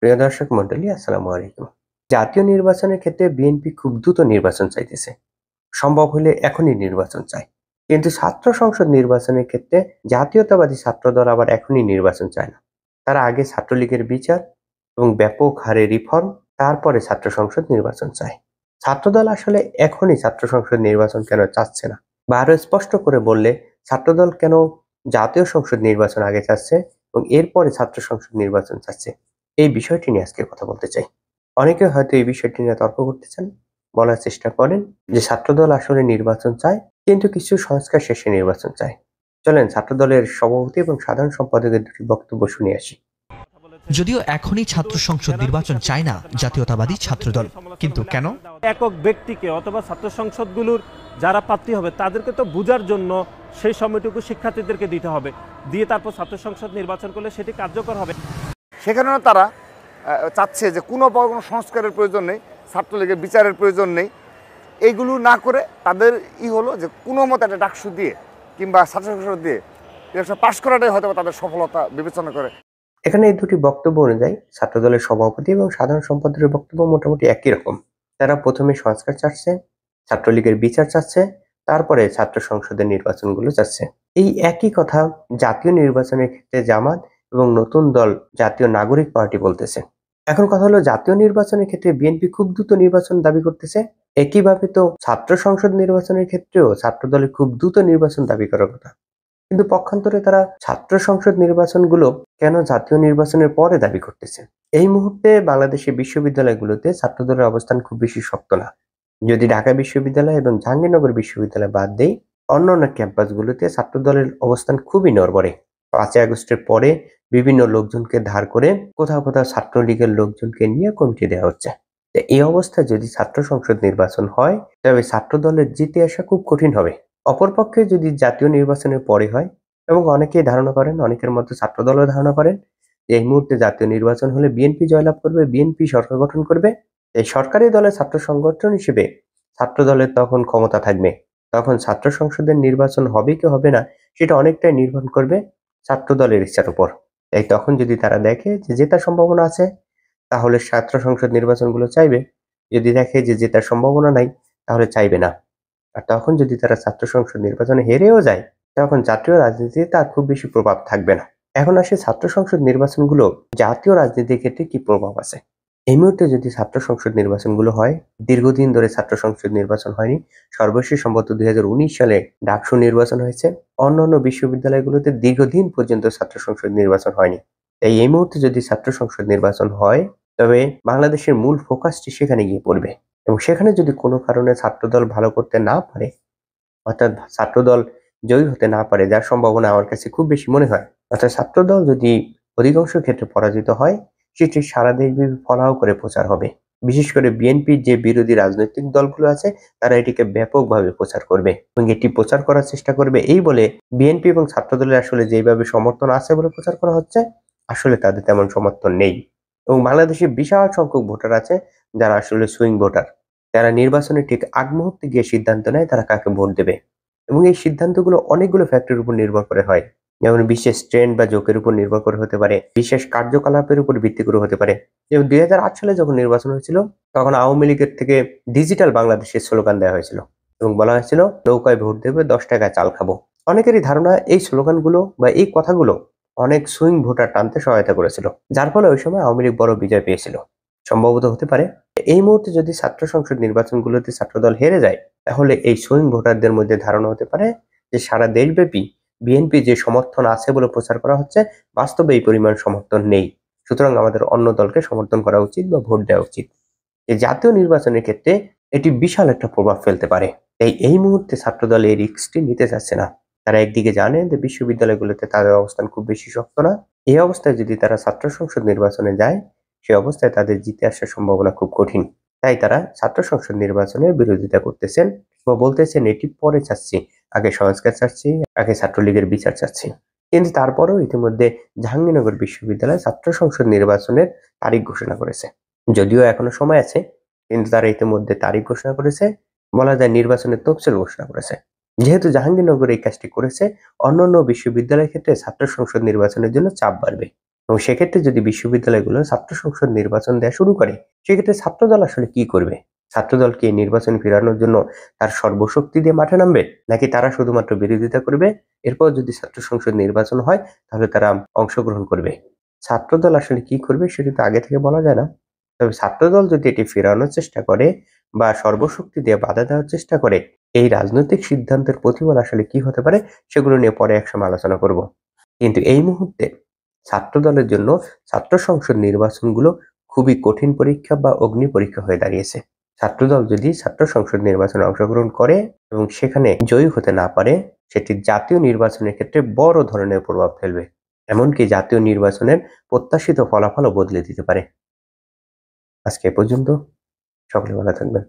প্রিয় দর্শক মন্ডলী, আসসালামু আলাইকুম। জাতীয় নির্বাচনের ক্ষেত্রে বিএনপি খুব দ্রুত নির্বাচন চাইতেছে, সম্ভব হলে এখনই নির্বাচন চায়। কিন্তু ছাত্র সংসদ নির্বাচনের ক্ষেত্রে জাতীয়তাবাদী ছাত্রদল আবার এখনই নির্বাচন চায় না। তারা আগে ছাত্রলীগের বিচার এবং ব্যাপক হারে রিফর্ম, তারপরে ছাত্র সংসদ নির্বাচন চায়। ছাত্রদল আসলে এখনই ছাত্র সংসদ নির্বাচন কেন চাচ্ছে না, বা আরো স্পষ্ট করে বললে ছাত্রদল কেন জাতীয় সংসদ নির্বাচন আগে চাচ্ছে এবং এরপরে ছাত্র সংসদ নির্বাচন চাচ্ছে, এই বিষয়টি নিয়ে আজকে কথা বলতে চাই। অনেকে হয়তো এই বিষয়টি নিয়ে তর্ক করতে চান, বলার চেষ্টা করেন যে ছাত্রদল আসলে নির্বাচন চায়, কিন্তু কিছু সংস্কার শেষে নির্বাচন চায়। চলেন ছাত্রদলের সভাপতি এবং সাধারণ সম্পাদকের দুটি বক্তব্য শুনে আসি। যদিও এখনই ছাত্র সংসদ নির্বাচন চায় না জাতীয়তাবাদী ছাত্রদল, কিন্তু কেন? একক ব্যক্তিকে অথবা ছাত্র সংসদগুলোর যারা প্রার্থী হবে তাদেরকে তো বোঝার জন্য সেই সময়টুকু শিক্ষার্থীদেরকে দিতে হবে, দিয়ে তারপর ছাত্র সংসদ নির্বাচন করলে সেটি কার্যকর হবে। সেখানেও তারা চাচ্ছে যে কোনো সংস্কারের প্রয়োজন নেই, ছাত্রলীগের বিচারের প্রয়োজন নেই। এইগুলো না করে তাদের হলো যে কোনো মতো একটা ডাকসু দিয়ে কিংবা ছাত্র সংসদ দিয়ে ইলেকশন পাশ করাটাই হয়তো তাদের সফলতা বিবেচনা করে। এখানে এই দুটি বক্তব্য অনুযায়ী ছাত্রদলের সভাপতি এবং সাধারণ সম্পাদকের বক্তব্য মোটামুটি একই রকম। তারা প্রথমে সংস্কার চাচ্ছে, ছাত্রলীগের বিচার চাচ্ছে, তারপরে ছাত্র সংসদের নির্বাচনগুলো চাচ্ছে। এই একই কথা জাতীয় নির্বাচনের ক্ষেত্রে জামাত এবং নতুন দল জাতীয় নাগরিক পার্টি বলতেছে। এখন কথা হলো, জাতীয় নির্বাচনের ক্ষেত্রে বিএনপি খুব দ্রুত নির্বাচন দাবি করতেছে, একইভাবে তো ছাত্র সংসদ নির্বাচনের ক্ষেত্রেও ছাত্র দলের খুব দ্রুত নির্বাচন দাবি করার কথা। কিন্তু পক্ষান্তরে তারা ছাত্র সংসদ নির্বাচনগুলো কেন জাতীয় নির্বাচনের পরে দাবি করতেছে? এই মুহূর্তে বাংলাদেশের বিশ্ববিদ্যালয়গুলোতে ছাত্রদলের অবস্থান খুব বেশি শক্ত না। যদি ঢাকা বিশ্ববিদ্যালয় এবং জাহাঙ্গীরনগর বিশ্ববিদ্যালয় বাদ দেই, অন্যান্য ক্যাম্পাসগুলোতে ছাত্রদলের অবস্থান খুবই নড়বড়ে। 5ই আগস্টের পরে বিভিন্ন লোকজনকে ধার করে কোথাও কোথাও ছাত্রলীগের লোকজনকে নিয়ে কমিটি দেওয়া হচ্ছে। এই অবস্থায় যদি ছাত্র সংসদ নির্বাচন হয়, তবে ছাত্রদলের জিতে আসা খুব কঠিন হবে। অপরপক্ষে যদি জাতীয় নির্বাচনের পরে হয়, এবং অনেকেই ধারণা করেন, অনেকের মধ্যে ছাত্রদলও ধারণা করেন যে এই মুহূর্তে জাতীয় নির্বাচন হলে বিএনপি জয়লাভ করবে, বিএনপি সরকার গঠন করবে। এই সরকারি দলের ছাত্র সংগঠন হিসেবে ছাত্র দলের তখন ক্ষমতা থাকবে। তখন ছাত্র সংসদের নির্বাচন হবে কি হবে না, সেটা অনেকটাই নির্ভর করবে ছাত্র দলের ইচ্ছার উপর। তাই তখন যদি তারা দেখে যে জেতার সম্ভাবনা আছে, তাহলে ছাত্র সংসদ নির্বাচনগুলো চাইবে। যদি দেখে যে জেতার সম্ভাবনা নাই, তাহলে চাইবে না। আর তখন যদি তারা ছাত্র সংসদ নির্বাচনে হেরেও যায়, তখন জাতীয় রাজনীতিতে তার খুব বেশি প্রভাব থাকবে না। এখন আসে ছাত্র সংসদ নির্বাচনগুলো জাতীয় রাজনীতির ক্ষেত্রে কি প্রভাব আছে। এই মুহূর্তে যদি ছাত্র সংসদ নির্বাচনগুলো হয়, দীর্ঘদিন ধরে ছাত্র সংসদ নির্বাচন হয়নি। সর্বশেষ সম্ভবত 2019 সালে ডাকসু নির্বাচন হয়েছে। অন্যান্য বিশ্ববিদ্যালয়গুলোতে দীর্ঘদিন পর্যন্ত ছাত্র সংসদ নির্বাচন হয়নি। তাই এই মুহূর্তে যদি ছাত্র সংসদ নির্বাচন হয়, তবে বাংলাদেশের মূল ফোকাসটি সেখানে গিয়ে পড়বে। এবং সেখানে যদি কোনো কারণে ছাত্রদল ভালো করতে না পারে, অর্থাৎ ছাত্রদল জয়ী হতে না পারে, যার সম্ভাবনা আমার কাছে খুব বেশি মনে হয়, অর্থাৎ ছাত্রদল যদি অধিকাংশ ক্ষেত্রে পরাজিত হয়, সেটি সারা দেশব্যাপী ফলাও করে প্রচার হবে। বিশেষ করে বিএনপির যে বিরোধী রাজনৈতিক দলগুলো আছে, তারা এটিকে ব্যাপকভাবে প্রচার করবে এবং এটি প্রচার করার চেষ্টা করবে এই বলে বিএনপি এবং ছাত্রদলের আসলে যেভাবে সমর্থন আছে বলে প্রচার করা হচ্ছে, আসলে তাদের তেমন সমর্থন নেই। এবং বাংলাদেশে বিশাল সংখ্যক ভোটার আছে যারা আসলে সুইং ভোটার। যারা নির্বাচনের ঠিক আগ মুহূর্তে গিয়ে সিদ্ধান্ত নেয় তারা কাকে ভোট দেবে, এবং এই সিদ্ধান্তগুলো অনেকগুলো ফ্যাক্টরের উপর নির্ভর করে হয়। যেমন বিশেষ ট্রেন্ড বা জোকের উপর নির্ভর করে হতে পারে, বিশেষ কার্যকলাপের উপর ভিত্তি করে হতে পারে। যেমন 2008 সালে যখন নির্বাচন হয়েছিল, তখন আওয়ামী লীগের থেকে ডিজিটাল বাংলাদেশের স্লোগান দেওয়া হয়েছিল এবং বলা হয়েছিল নৌকায় ভোট দেবে, 10 টাকায় চাল খাবো। অনেকেরই ধারণা এই স্লোগানগুলো বা এই কথাগুলো অনেক সুইং ভোটার টানতে সহায়তা করেছিল, যার ফলে ওই সময় আওয়ামী লীগ বড় বিজয় পেয়েছিল। সম্ভবত হতে পারে এই মুহূর্তে যদি ছাত্র সংসদ নির্বাচনগুলোতে ছাত্রদল হেরে যায়, তাহলে এই সুইং ভোটারদের মধ্যে ধারণা হতে পারে যে সারা দেশব্যাপী বিএনপি যে সমর্থন আছে বলে প্রচার করা হচ্ছে, বাস্তবে এই পরিমাণ সমর্থন নেই। সুতরাং আমাদের অন্য দলকে সমর্থন করা উচিত বা ভোট দেওয়া উচিত। এই জাতীয় নির্বাচনের ক্ষেত্রে এটি বিশাল একটা প্রভাব ফেলতে পারে। তাই এই মুহূর্তে ছাত্রদল এই রিস্কটি নিতে চাচ্ছে না। তারা একদিকে জানে যে বিশ্ববিদ্যালয়গুলোতে তাদের অবস্থান খুব বেশি শক্ত না। এই অবস্থায় যদি তারা ছাত্র সংসদ নির্বাচনে যায়, সে অবস্থায় তাদের জিতে আসার সম্ভাবনা খুব কঠিন। তাই তারা ছাত্র সংসদ নির্বাচনের বিরোধিতা করতেছেন বা বলতেছেন এটি পরে চাচ্ছি, আগে সংস্কার চাচ্ছি, আগে ছাত্রলীগের বিচার চাচ্ছি। কিন্তু তারপরেও ইতিমধ্যে জাহাঙ্গীরনগর বিশ্ববিদ্যালয় ছাত্র সংসদ নির্বাচনের তারিখ ঘোষণা করেছে। যদিও এখনো সময় আছে, কিন্তু তারা ইতিমধ্যে তারিখ ঘোষণা করেছে, বলা যায় নির্বাচনের তফসিল ঘোষণা করেছে। যেহেতু জাহাঙ্গীরনগর এই কাজটি করেছে, অন্যান্য বিশ্ববিদ্যালয়ের ক্ষেত্রে ছাত্র সংসদ নির্বাচনের জন্য চাপ বাড়বে। এবং সেক্ষেত্রে যদি বিশ্ববিদ্যালয়গুলো ছাত্র সংসদ নির্বাচন দেওয়া শুরু করে, সেক্ষেত্রে ছাত্রদল আসলে কি করবে? ছাত্রদলকে নির্বাচন ফেরানোর জন্য তার সর্বশক্তি দিয়ে মাঠে নামবে, নাকি তারা শুধুমাত্র বিরোধিতা করবে, এরপর যদি ছাত্র সংসদ নির্বাচন হয় তাহলে তারা অংশগ্রহণ করবে? ছাত্রদল আসলে কি করবে সেটা তো আগে থেকে বলা যায় না। তবে ছাত্রদল যদি এটি ফেরানোর চেষ্টা করে বা সর্বশক্তি দিয়ে বাধা দেওয়ার চেষ্টা করে, এই রাজনৈতিক সিদ্ধান্তের প্রতিফল আসলে কি হতে পারে সেগুলো নিয়ে পরে একসময় আলোচনা করব। কিন্তু এই মুহূর্তে ছাত্রদলের জন্য ছাত্র সংসদ নির্বাচনগুলো খুবই কঠিন পরীক্ষা বা অগ্নি পরীক্ষা হয়ে দাঁড়িয়েছে। ছাত্রদল যদি ছাত্র সংসদ নির্বাচনে অংশগ্রহণ করে এবং সেখানে জয়ী হতে না পারে, সেটি জাতীয় নির্বাচনের ক্ষেত্রে বড় ধরনের প্রভাব ফেলবে, এমনকি জাতীয় নির্বাচনের প্রত্যাশিত ফলাফলও বদলে দিতে পারে। আজকে এ পর্যন্ত। সকলে ভালো থাকবেন।